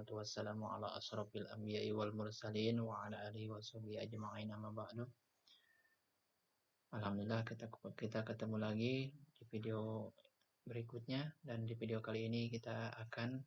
wassalatu wassalamu ala asrofil anbiya'i wal mursalin wa ala alihi wa sahbihi ajma'in amma ba'du. Alhamdulillah kita ketemu lagi di video berikutnya, dan di video kali ini kita akan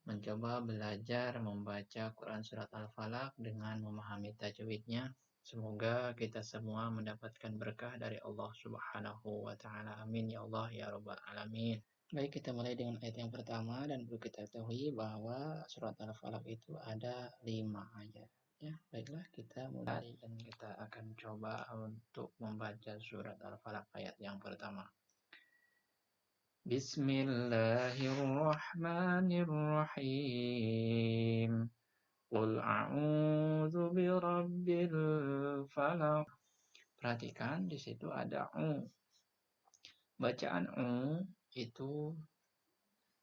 mencoba belajar membaca Quran Surat Al-Falaq dengan memahami tajwidnya. Semoga kita semua mendapatkan berkah dari Allah Subhanahu wa Ta'ala. Amin ya Allah ya Rabbal Alamin. Baik, kita mulai dengan ayat yang pertama, dan perlu kita ketahui bahwa surat Al-Falaq itu ada 5 ayat. Ya, baiklah kita mulai dan kita akan coba untuk membaca surat Al-Falaq ayat yang pertama. Bismillahirrahmanirrahim. Qul a'udzu birabbil falaq. Perhatikan di situ ada bacaan itu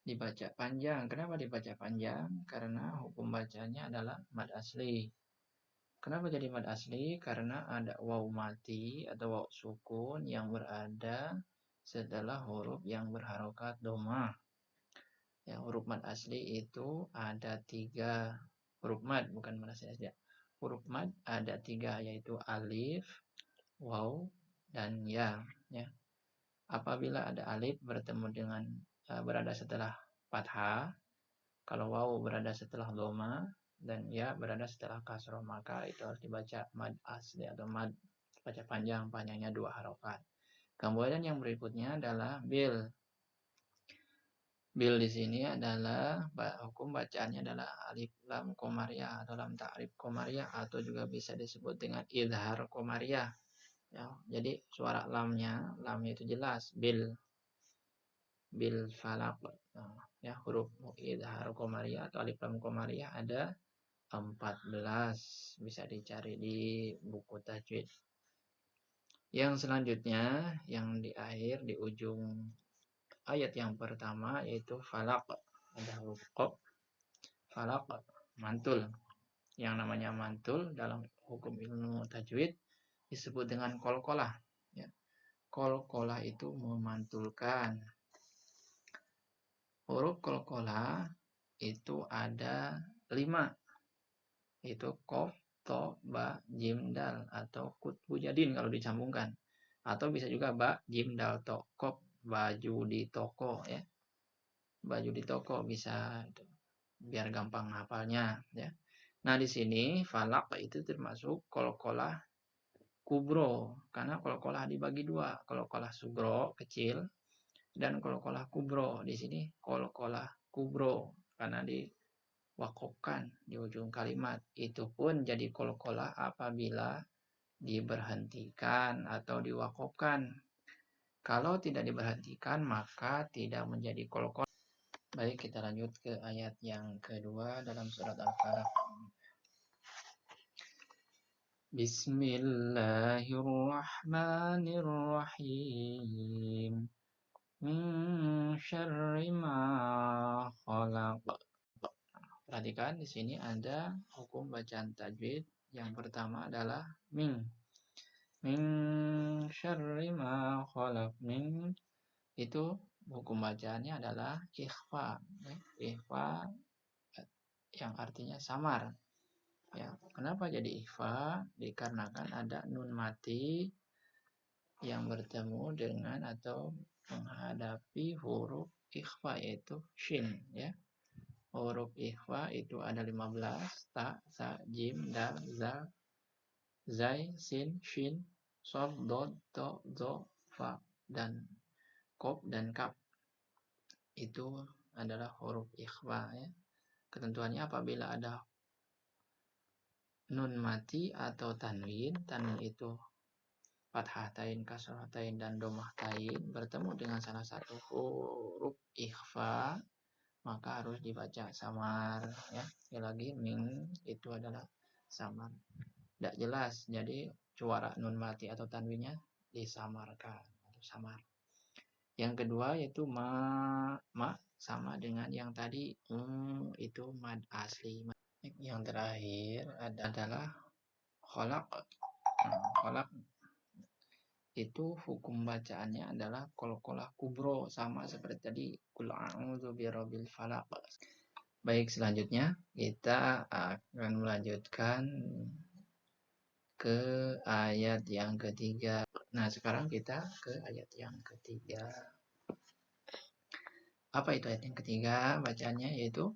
dibaca panjang. Kenapa dibaca panjang? Karena hukum bacanya adalah mad asli. Kenapa jadi mad asli? Karena ada waw mati atau waw sukun yang berada setelah huruf yang berharokat dhamma. Ya, huruf mad asli itu ada 3 huruf mad, bukan mad asli saja. Huruf mad ada 3, yaitu alif, waw, dan ya. Apabila ada alif bertemu dengan berada setelah fathah, kalau waw berada setelah dhamma, dan ya berada setelah kasroh, maka itu harus dibaca mad asli atau mad baca panjangnya 2 harokat. Kemudian yang berikutnya adalah bil. Bil di sini adalah hukum bacaannya adalah alif lam komariah atau lam ta'rif komariah, atau juga bisa disebut dengan idhar komariah. Ya, jadi suara lamnya itu jelas, bil falaq. Ya, huruf idhar komariah atau alif lam komariah ada 14, bisa dicari di buku tajwid. Yang selanjutnya, yang di akhir di ujung ayat yang pertama, yaitu falaq. Ada huruf qaf, falaq, mantul. Yang namanya mantul dalam hukum ilmu tajwid disebut dengan qalqalah. Ya. Qalqalah itu memantulkan. Huruf qalqalah itu ada 5, yaitu qaf, to, ba, jim, dal, atau kutbu jadin kalau disambungkan. Atau bisa juga ba, jim, dal, to, qaf, baju di toko, ya. Baju di toko bisa, biar gampang hafalnya, ya. Nah, di sini falaq itu termasuk qalqalah kubro, karena qalqalah dibagi 2, qalqalah sugro kecil dan qalqalah kubro. Di sini qalqalah kubro karena diwakofkan di ujung kalimat. Itu pun jadi qalqalah apabila diberhentikan atau diwakofkan. Kalau tidak diberhentikan maka tidak menjadi qalqalah. Baik, kita lanjut ke ayat yang kedua dalam surat Al-Falaq. Bismillahirrahmanirrahim. Min syarri ma khalaq. Perhatikan di sini ada hukum bacaan tajwid. Yang pertama adalah min. Min syarri ma khalaq. Min itu hukum bacaannya adalah ikhfa. Ikhfa yang artinya samar. Ya, kenapa jadi ikhfa? Dikarenakan ada nun mati yang bertemu dengan atau menghadapi huruf ikhfa, yaitu shin, ya. Huruf ikhfa itu ada 15, ta, sa, jim, dal, zal, zai, sin, shin, sod, dod, to, zo, fa, dan kof dan kaf. Itu adalah huruf ikhfa, ya. Ketentuannya apabila ada nun mati atau tanwin itu fathatain, kasratain, dan dhammatain bertemu dengan salah satu huruf ikhfa, maka harus dibaca samar, ya. Sekali lagi, min itu adalah samar, tidak jelas, jadi suara nun mati atau tanwinnya disamarkan atau samar. Yang kedua yaitu ma sama dengan yang tadi, itu mad asli. Yang terakhir adalah khalaq. Khalaq itu hukum bacaannya adalah qalqalah kubro, sama seperti tadi qul a'udzu birabbil falaq. Baik, selanjutnya kita akan melanjutkan ke ayat yang ketiga. Nah, sekarang kita ke ayat yang ketiga. Apa itu ayat yang ketiga? Bacanya yaitu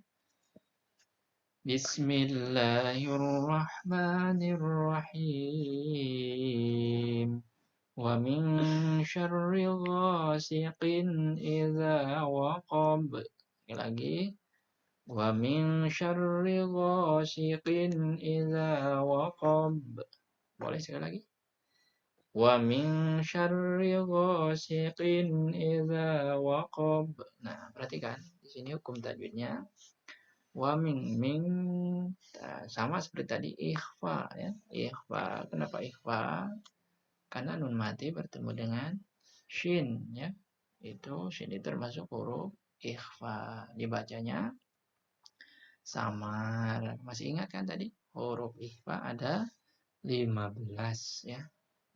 Bismillahirrahmanirrahim. Wa min syarri ghasiqin idza waqab. Sekali lagi. Wa min syarri ghasiqin idza waqab. Boleh sekali lagi? Wa min syarri ghasiqin idza waqab. Nah, perhatikan di sini hukum tajwidnya. Wa min sama seperti tadi ikhfa ya. Ikhfa. Kenapa ikhfa? Karena nun mati bertemu dengan shin ya. Itu shin itu termasuk huruf ikhfa. Dibacanya samar. Masih ingat kan tadi? Huruf ikhfa ada 15 ya.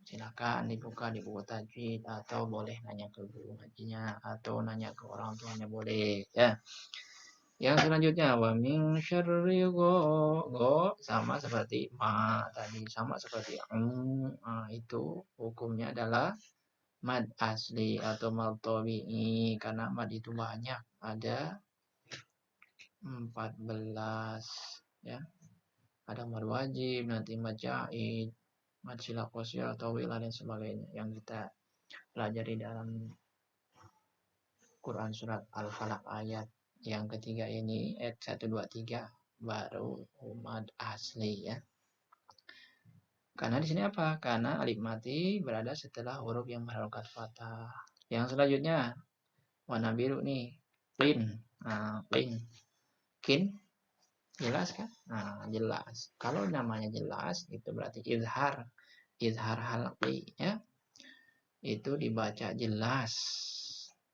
Silakan dibuka di buku tajwid atau boleh nanya ke guru ngajinya atau nanya ke orang tuanya boleh ya. Yang selanjutnya wa min syarri go sama seperti ma tadi, sama seperti itu hukumnya adalah mad asli atau mad tabi'i karena mad itu banyak, ada 14 ya. Ada mad wajib, nanti mad jaid, mad sila qasil atau wilah dan sebagainya yang kita pelajari dalam Quran surat Al-Falaq ayat yang ketiga ini, ayat 1, 2, 3 baru mad asli ya. Karena di sini apa? Karena alif mati berada setelah huruf yang berharokat fathah. Yang selanjutnya warna biru nih, lin. Nah, lin. Kin jelas kan? Nah, jelas. Kalau namanya jelas itu berarti izhar. Izhar halqi ya. Itu dibaca jelas.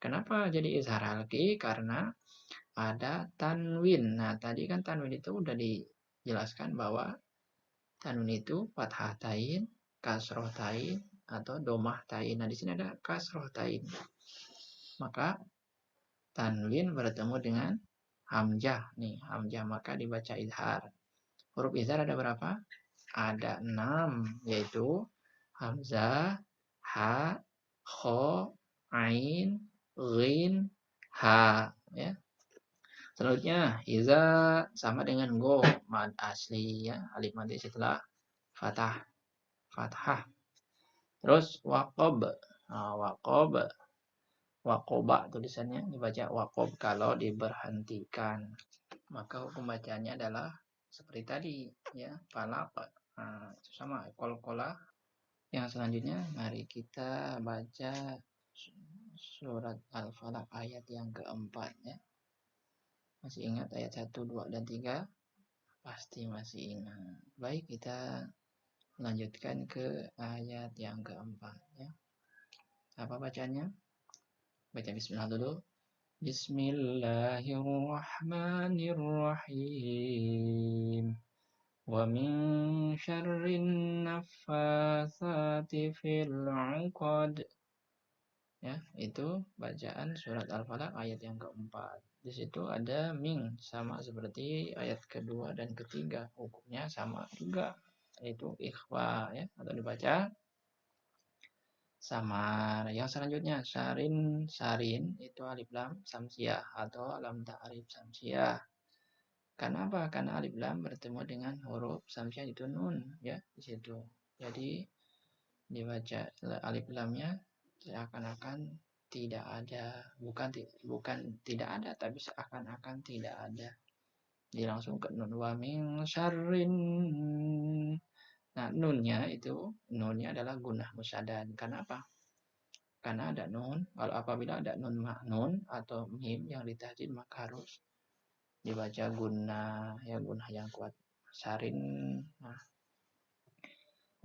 Kenapa jadi izhar halqi? Karena ada tanwin. Nah, tadi kan tanwin itu udah dijelaskan bahwa tanwin itu fathah tain, kasroh tain, atau domah tain. Nah, di sini ada kasroh tain. Maka tanwin bertemu dengan hamzah. Nih, hamzah maka dibaca izhar. Huruf izhar ada berapa? Ada 6, yaitu hamzah, ha, kho, ain, ghin, ha. Ya. Selanjutnya, iza sama dengan go, mad asli ya, alif mati setelah fathah, fathah. Terus waqob, nah, waqoba tulisannya dibaca waqob kalau diberhentikan. Maka hukum bacanya adalah seperti tadi ya, falaq. Nah, sama qalqalah. Yang selanjutnya mari kita baca surat Al-Falaq ayat yang keempat ya. Masih ingat ayat 1, 2, dan 3? Pasti masih ingat. Baik, kita lanjutkan ke ayat yang keempat ya. Apa bacanya? Baca bismillah dulu. Bismillahirrahmanirrahim. Wa min syarrin naffatsati fil 'uqad. Ya, itu bacaan surat Al-Falaq ayat yang keempat. Di situ ada ming sama seperti ayat kedua dan ketiga, hukumnya sama juga, yaitu ikhfa ya, atau dibaca samar. Yang selanjutnya sarin, sarin itu alif lam samsiah atau lam ta'rif samsiah. Karena apa? Karena alif lam bertemu dengan huruf samsiah itu nun ya di situ. Jadi dibaca alif lamnya seakan-akan tidak ada, bukan tidak ada, tapi seakan-akan tidak ada. Jadi langsung ke nun wa min syarrin. Nah, nunnya adalah gunnah musaddad. Karena apa? Karena ada nun. Kalau apabila ada nun ma'nun atau mim yang ditahdid maka harus dibaca gunnah ya, gunnah yang kuat. Syarrin. Nah,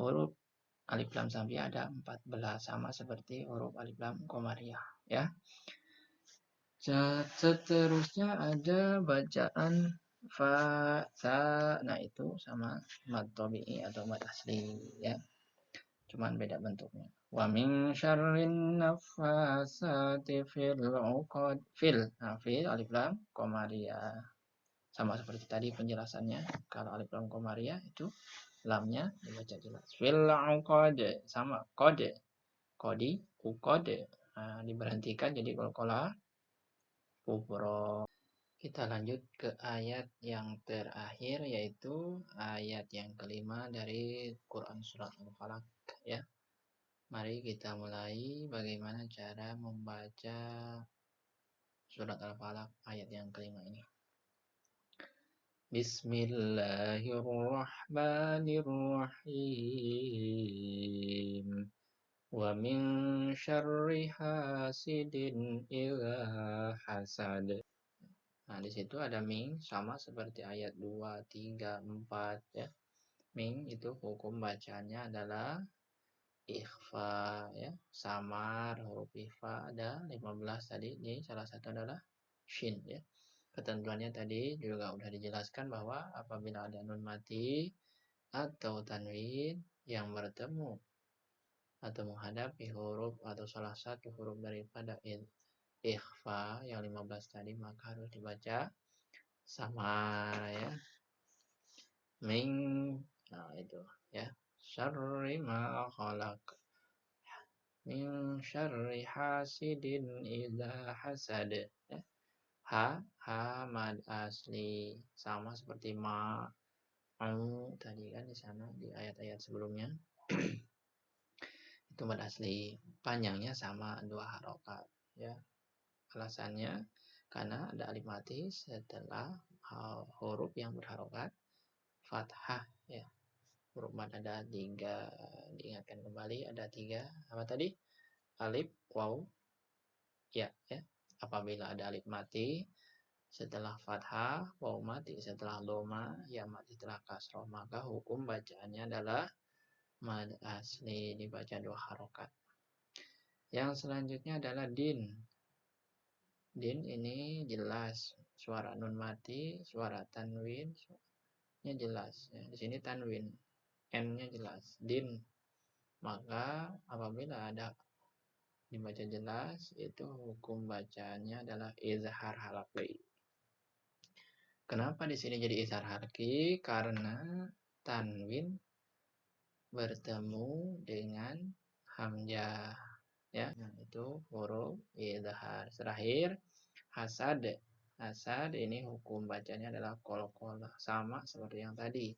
huruf alif lam samsiah ada 14 sama seperti huruf alif lam qamariyah ya. Seterusnya ada bacaan fa sa, nah itu sama mad tabi'i atau mad asli ya. Cuman beda bentuknya. Wa min syarrin naffatsati fil 'uqad. Fil, nah fil alif lam qamariyah. Sama seperti tadi penjelasannya, kalau alif lam qamariyah itu lamnya dibaca jelas. Fil uqad sama kode, kodi, uqad. Nah, diberhentikan jadi qalqalah kubra. Kita lanjut ke ayat yang terakhir, yaitu ayat yang kelima dari Quran Surat Al-Falaq ya. Mari kita mulai bagaimana cara membaca Surat Al-Falaq ayat yang kelima ini. Bismillahirrahmanirrahim. Wa min syarri hasidin idza hasad. Nah, di situ ada ming sama seperti ayat 2, 3, 4 ya. Ming itu hukum bacanya adalah ikhfa ya, samar, huruf ikhfa ada 15 tadi. Ini salah satu adalah shin ya. Ketentuannya tadi juga sudah dijelaskan bahwa apabila ada nun mati atau tanwin yang bertemu atau menghadapi huruf atau salah satu huruf daripada ikhfa yang 15 tadi, maka harus dibaca samar ya. Ming, nah itu ya. Syarri ma khalaq. Min syarri hasidin idza hasad ya. Ha mad asli sama seperti ma tadi kan di sana di ayat-ayat sebelumnya. Itu mad asli, panjangnya sama 2 harokat ya. Alasannya karena ada alif mati setelah huruf yang berharokat fathah ya. Huruf mad ada 3, diingatkan kembali ada 3 apa tadi? Alif, waw, ya ya. Apabila ada alif mati setelah fathah, waw mati setelah doma, ya mati setelah kasroh, maka hukum bacaannya adalah mad asli, dibaca 2 harokat. Yang selanjutnya adalah din. Din ini jelas suara nun mati, suara tanwin nya jelas ya. Di sini tanwin, n-nya jelas. Din. Maka apabila ada dibaca jelas, itu hukum bacanya adalah izhar halqi. Kenapa di sini jadi izhar halqi? Karena tanwin bertemu dengan hamzah ya. Nah, itu huruf izhar. Terakhir hasad. Hasad ini hukum bacanya adalah qalqalah, sama seperti yang tadi.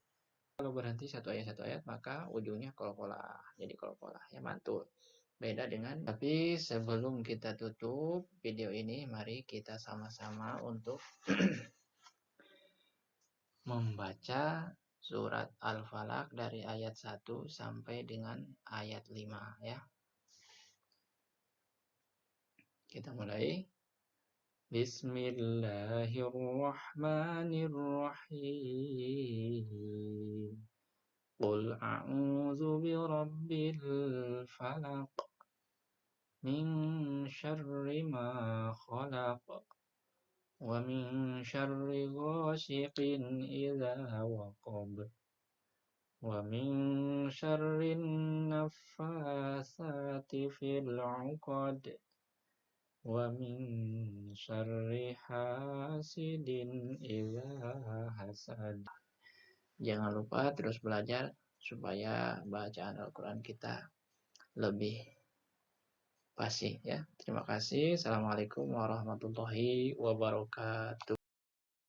Kalau berhenti satu ayat maka ujungnya qalqalah, jadi qalqalah ya, mantul. Beda dengan, tapi sebelum kita tutup video ini, mari kita sama-sama untuk membaca surat Al-Falaq dari ayat 1 sampai dengan ayat 5 ya. Kita mulai. Bismillahirrahmanirrahim. Qul a'udzu birabbil falaq min syarri ma khalaq wa min syarri ghasiqin idza waqab wa min syarrin naffatsati fil 'uqad wa min syarri hasidin idza hasad. Jangan lupa terus belajar supaya bacaan Al-Quran kita lebih fasih ya. Terima kasih. Assalamualaikum warahmatullahi wabarakatuh.